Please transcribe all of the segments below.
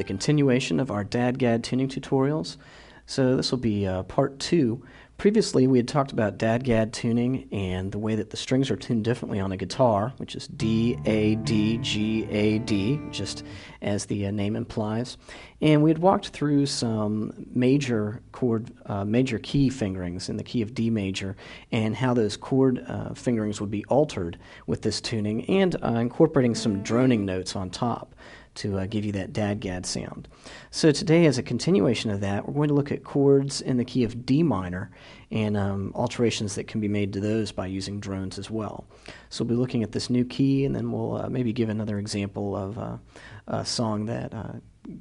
the continuation of our DADGAD tuning tutorials. So this will be part 2. Previously we had talked about DADGAD tuning and the way that the strings are tuned differently on a guitar, which is D, A, D, G, A, D, just as the name implies. And we had walked through some major key fingerings in the key of D major and how those chord fingerings would be altered with this tuning, and incorporating some droning notes on top to give you that DADGAD sound. So today, as a continuation of that, we're going to look at chords in the key of D minor and alterations that can be made to those by using drones as well. So we'll be looking at this new key, and then we'll maybe give another example of a song that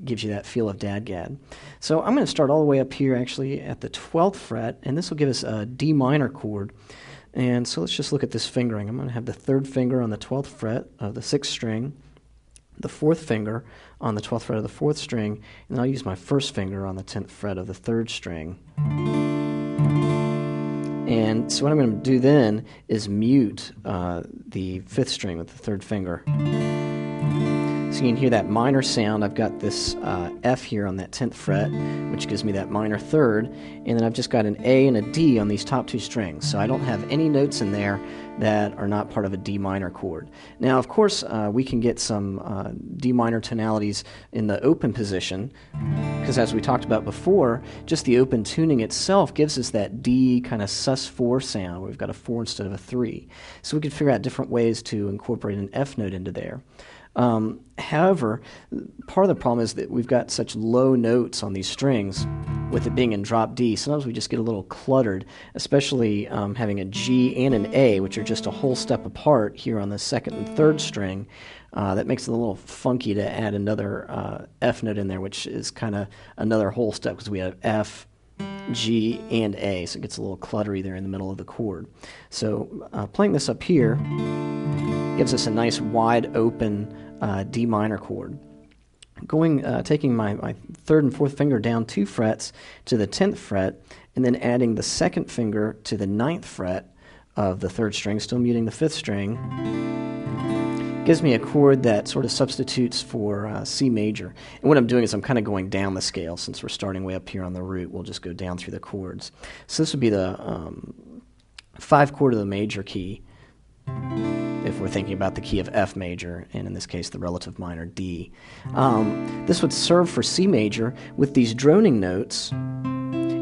gives you that feel of DADGAD. So I'm going to start all the way up here actually at the 12th fret, and this will give us a D minor chord. And so let's just look at this fingering. I'm going to have the 3rd finger on the 12th fret of the 6th string, the 4th finger on the 12th fret of the 4th string, and then I'll use my 1st finger on the 10th fret of the 3rd string. And so what I'm going to do then is mute the 5th string with the 3rd finger. So you can hear that minor sound. I've got this F here on that 10th fret, which gives me that minor 3rd, and then I've just got an A and a D on these top 2 strings. So I don't have any notes in there that are not part of a D minor chord. Now, of course, we can get some D minor tonalities in the open position, because as we talked about before, just the open tuning itself gives us that D kind of sus4 sound, where we've got a 4 instead of a 3. So we can figure out different ways to incorporate an F note into there. However, part of the problem is that we've got such low notes on these strings, with it being in drop D. Sometimes we just get a little cluttered, especially having a G and an A, which are just a whole step apart here on the 2nd and 3rd string. That makes it a little funky to add another F note in there, which is kind of another whole step, because we have F, G, and A, so it gets a little cluttery there in the middle of the chord. So playing this up here gives us a nice wide open D minor chord. Taking my 3rd and 4th finger down 2 frets to the 10th fret, and then adding the 2nd finger to the 9th fret of the 3rd string, still muting the 5th string, gives me a chord that sort of substitutes for C major. And what I'm doing is I'm kind of going down the scale. Since we're starting way up here on the root, we'll just go down through the chords. So this would be the 5 chord of the major key, if we're thinking about the key of F major, and in this case the relative minor D. This would serve for C major with these droning notes.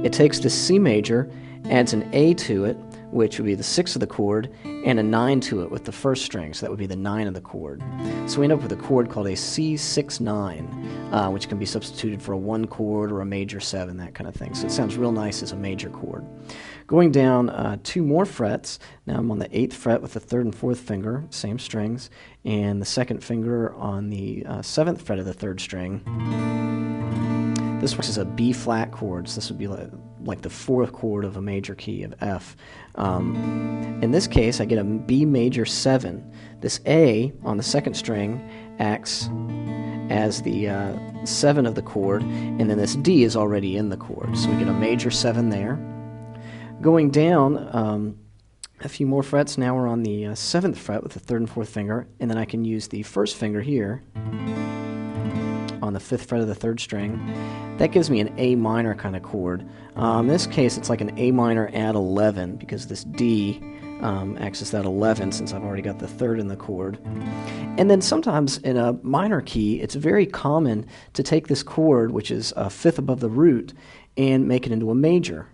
It takes the C major, adds an A to it, which would be the 6th of the chord, and a 9 to it with the 1st string, so that would be the 9 of the chord. So we end up with a chord called a C6-9, which can be substituted for a 1 chord or a major 7, that kind of thing. So it sounds real nice as a major chord. Going down 2 more frets, now I'm on the 8th fret with the 3rd and 4th finger, same strings, and the 2nd finger on the 7th fret of the 3rd string. This is a B flat chord, so this would be like the 4th chord of a major key of F. In this case, I get a B major 7. This A on the 2nd string acts as the 7 of the chord, and then this D is already in the chord, so we get a major 7 there. Going down a few more frets, now we're on the 7th fret with the 3rd and 4th finger, and then I can use the 1st finger here on the 5th fret of the 3rd string. That gives me an A minor kind of chord. In this case, it's like an A minor add 11, because this D acts as that 11 since I've already got the 3rd in the chord. And then sometimes in a minor key, it's very common to take this chord, which is a 5th above the root, and make it into a major.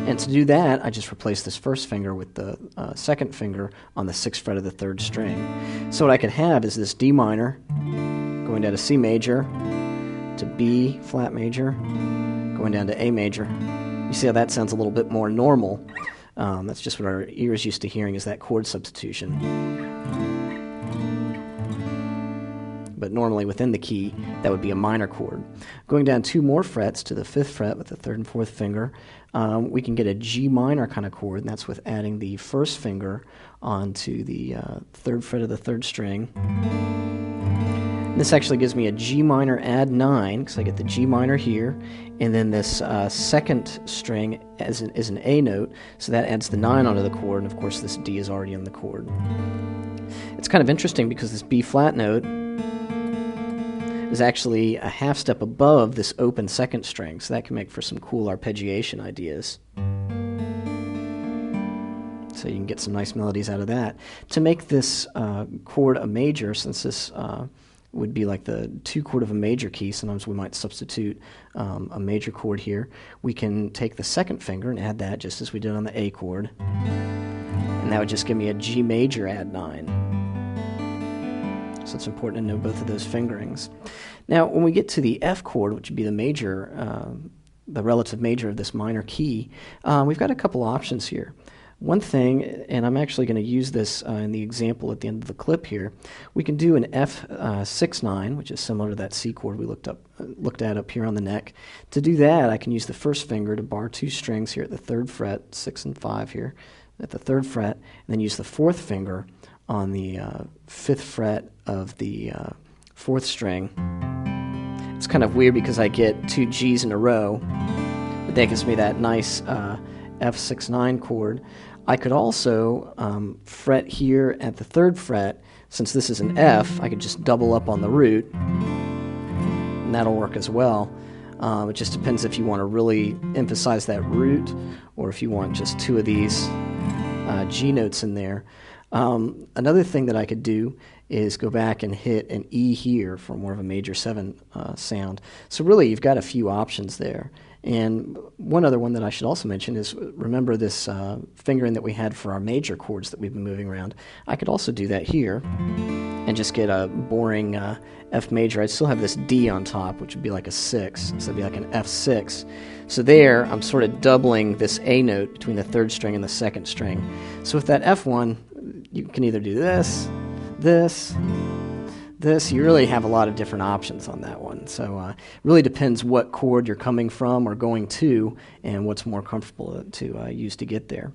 And to do that, I just replace this 1st finger with the 2nd finger on the 6th fret of the 3rd string. So what I could have is this D minor going down to C major, to B flat major, going down to A major. You see how that sounds a little bit more normal. That's just what our ears used to hearing, is that chord substitution. But normally within the key, that would be a minor chord. Going down 2 more frets to the 5th fret with the 3rd and 4th finger, we can get a G minor kind of chord, and that's with adding the 1st finger onto the 3rd fret of the 3rd string. And this actually gives me a G minor add 9, because I get the G minor here, and then this 2nd string is an A note, so that adds the 9 onto the chord, and of course this D is already in the chord. It's kind of interesting because this B flat note is actually a half step above this open second string, so that can make for some cool arpeggiation ideas. So you can get some nice melodies out of that. To make this chord a major, since this would be like the 2 chord of a major key, sometimes we might substitute a major chord here. We can take the second finger and add that just as we did on the A chord. And that would just give me a G major add 9. So it's important to know both of those fingerings. Now when we get to the F chord, which would be the major, the relative major of this minor key, we've got a couple options here. One thing, and I'm actually going to use this in the example at the end of the clip here, we can do an F6-9, which is similar to that C chord we looked at up here on the neck. To do that, I can use the first finger to bar 2 strings here at the 3rd fret, 6 and 5 here, at the 3rd fret, and then use the 4th finger on the 5th fret of the 4th string. It's kind of weird because I get 2 G's in a row, but that gives me that nice F6-9 chord. I could also fret here at the 3rd fret. Since this is an F, I could just double up on the root, and that'll work as well. It just depends if you want to really emphasize that root or if you want just 2 of these G notes in there. Another thing that I could do is go back and hit an E here for more of a major 7 sound. So really you've got a few options there. And one other one that I should also mention is, remember this fingering that we had for our major chords that we've been moving around. I could also do that here and just get a boring F major. I'd still have this D on top, which would be like a 6, so it'd be like an F6. So there, I'm sort of doubling this A note between the 3rd string and the 2nd string. So with that F1, you can either do this, this, this. You really have a lot of different options on that one. So it really depends what chord you're coming from or going to and what's more comfortable to use to get there.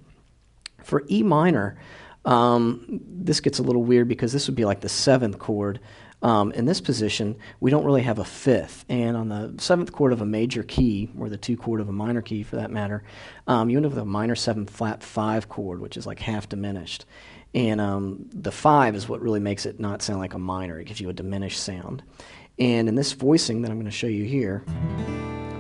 For E minor, this gets a little weird because this would be like the 7th chord. In this position, we don't really have a 5th. And on the 7th chord of a major key, or the 2 chord of a minor key for that matter, you end up with a minor 7 flat 5 chord, which is like half diminished. And the 5 is what really makes it not sound like a minor. It gives you a diminished sound. And in this voicing that I'm going to show you here,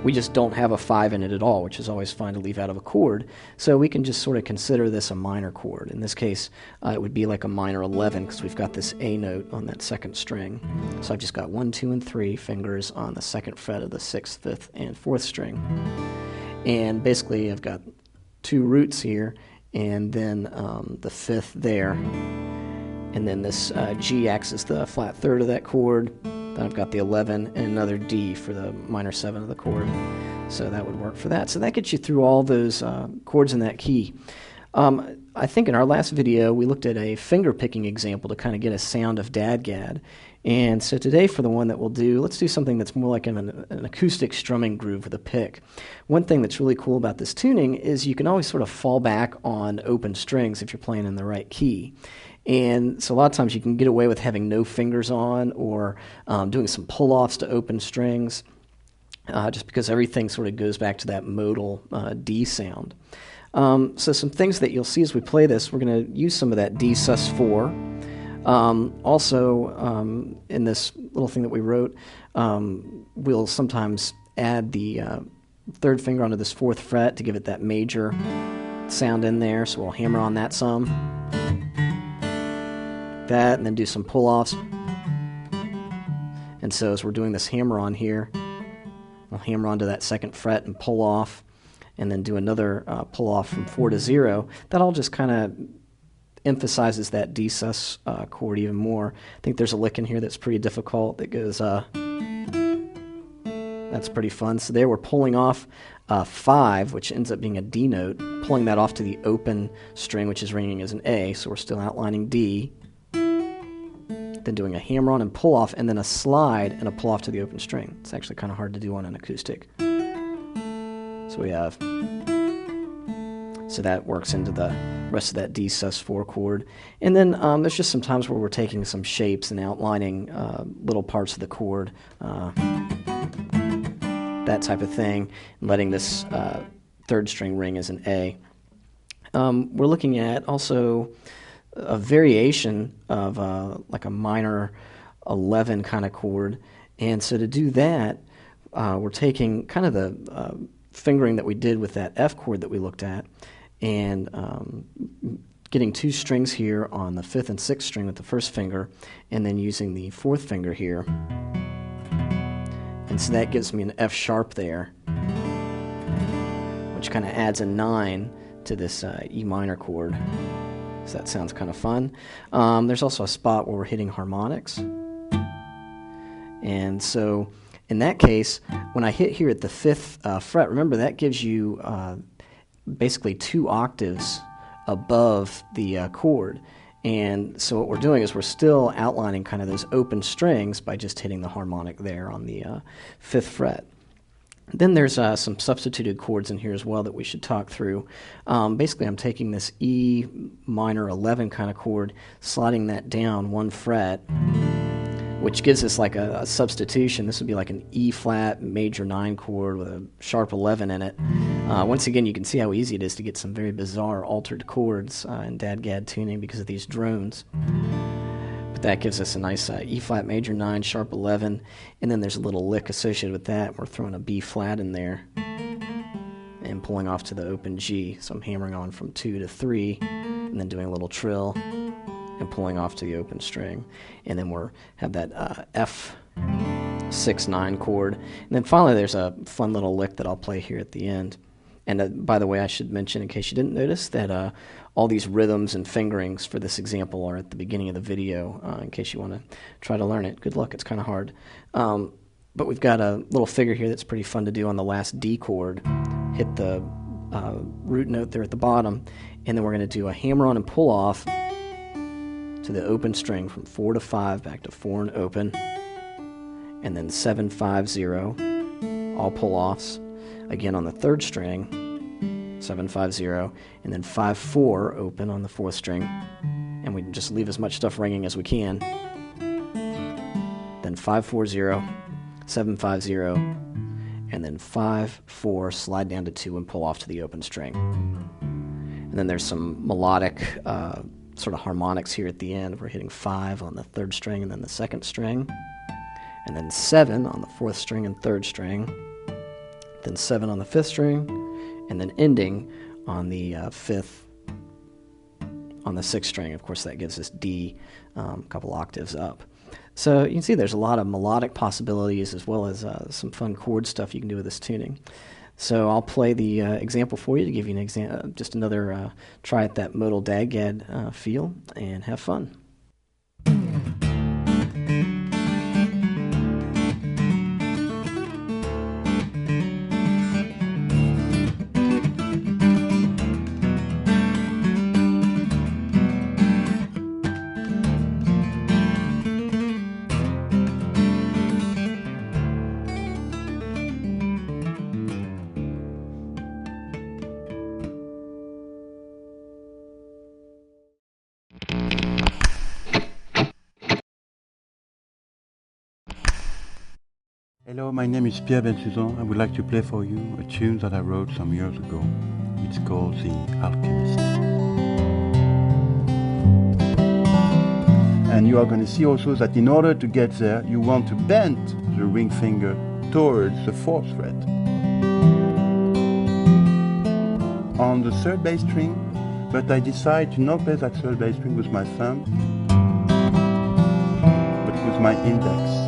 we just don't have a 5 in it at all, which is always fine to leave out of a chord. So we can just sort of consider this a minor chord. In this case, it would be like a minor 11 because we've got this A note on that 2nd string. So I've just got 1, 2, and 3 fingers on the 2nd fret of the 6th, 5th, and 4th string. And basically I've got 2 roots here, and then the 5th there, and then this G acts as the flat 3rd of that chord. Then I've got the 11 and another D for the minor 7 of the chord, so that would work for that. So that gets you through all those chords in that key. I think in our last video we looked at a finger picking example to kind of get a sound of DADGAD, and so today for the one that we'll do, let's do something that's more like an acoustic strumming groove with a pick. One thing that's really cool about this tuning is you can always sort of fall back on open strings if you're playing in the right key. And so a lot of times you can get away with having no fingers on or doing some pull-offs to open strings just because everything sort of goes back to that modal D sound. So some things that you'll see as we play this, we're going to use some of that D sus4. Also, in this little thing that we wrote, we'll sometimes add the 3rd finger onto this 4th fret to give it that major sound in there, so we'll hammer on that some. That, and then do some pull-offs. And so as we're doing this hammer on here, we'll hammer onto that 2nd fret and pull off, and then do another pull-off from 4 to 0. That all just kind of emphasizes that D sus chord even more. I think there's a lick in here that's pretty difficult that goes, that's pretty fun. So there we're pulling off 5, which ends up being a D note, pulling that off to the open string, which is ringing as an A, so we're still outlining D, then doing a hammer on and pull off, and then a slide and a pull off to the open string. It's actually kind of hard to do on an acoustic. So we have, so that works into the rest of that D sus4 chord. And then there's just some times where we're taking some shapes and outlining little parts of the chord, that type of thing, and letting this 3rd string ring as an A. We're looking at also a variation of like a minor 11 kind of chord, And so to do that, we're taking kind of the fingering that we did with that F chord that we looked at, and getting 2 strings here on the 5th and 6th string with the first finger, and then using the 4th finger here. And so that gives me an F sharp there, which kind of adds a 9 to this E minor chord. So that sounds kind of fun. There's also a spot where we're hitting harmonics. And so in that case, when I hit here at the 5th fret, remember that gives you basically 2 octaves above the chord. And so what we're doing is we're still outlining kind of those open strings by just hitting the harmonic there on the 5th fret. Then there's some substituted chords in here as well that we should talk through. Basically, I'm taking this E minor 11 kind of chord, sliding that down 1 fret, which gives us like a substitution. This would be like an E flat major 9 chord with a sharp 11 in it. Once again, you can see how easy it is to get some very bizarre altered chords in DADGAD tuning because of these drones. But that gives us a nice E flat major 9, sharp 11, and then there's a little lick associated with that. We're throwing a B flat in there and pulling off to the open G. So I'm hammering on from 2 to 3 and then doing a little trill and pulling off to the open string. And then we'll have that F 6-9 chord. And then finally there's a fun little lick that I'll play here at the end. And by the way, I should mention, in case you didn't notice, that all these rhythms and fingerings for this example are at the beginning of the video, in case you want to try to learn it. Good luck, it's kind of hard. But we've got a little figure here that's pretty fun to do on the last D chord. Hit the root note there at the bottom, and then we're going to do a hammer on and pull off to the open string from 4 to 5, back to 4 and open, and then 7, 5, 0, all pull-offs. Again on the 3rd string, 7, 5, 0, and then 5, 4, open on the 4th string, and we just leave as much stuff ringing as we can. Then 5, 4, 0, 7, 5, 0, and then 5, 4, slide down to 2 and pull off to the open string. And then there's some melodic sort of harmonics here at the end. We're hitting 5 on the 3rd string and then the 2nd string, and then 7 on the 4th string and 3rd string, then 7 on the 5th string, and then ending on the 5th on the 6th string. Of course, that gives us D a couple octaves up. So you can see there's a lot of melodic possibilities as well as some fun chord stuff you can do with this tuning. So I'll play the example for you to give you an just another try at that modal DADGAD feel, and have fun. Hello, my name is Gavin Susan. I would like to play for you a tune that I wrote some years ago. It's called The Alchemist. And you are going to see also that in order to get there, you want to bend the ring finger towards the 4th fret. On the 3rd bass string, but I decide to not play that 3rd bass string with my thumb, but with my index.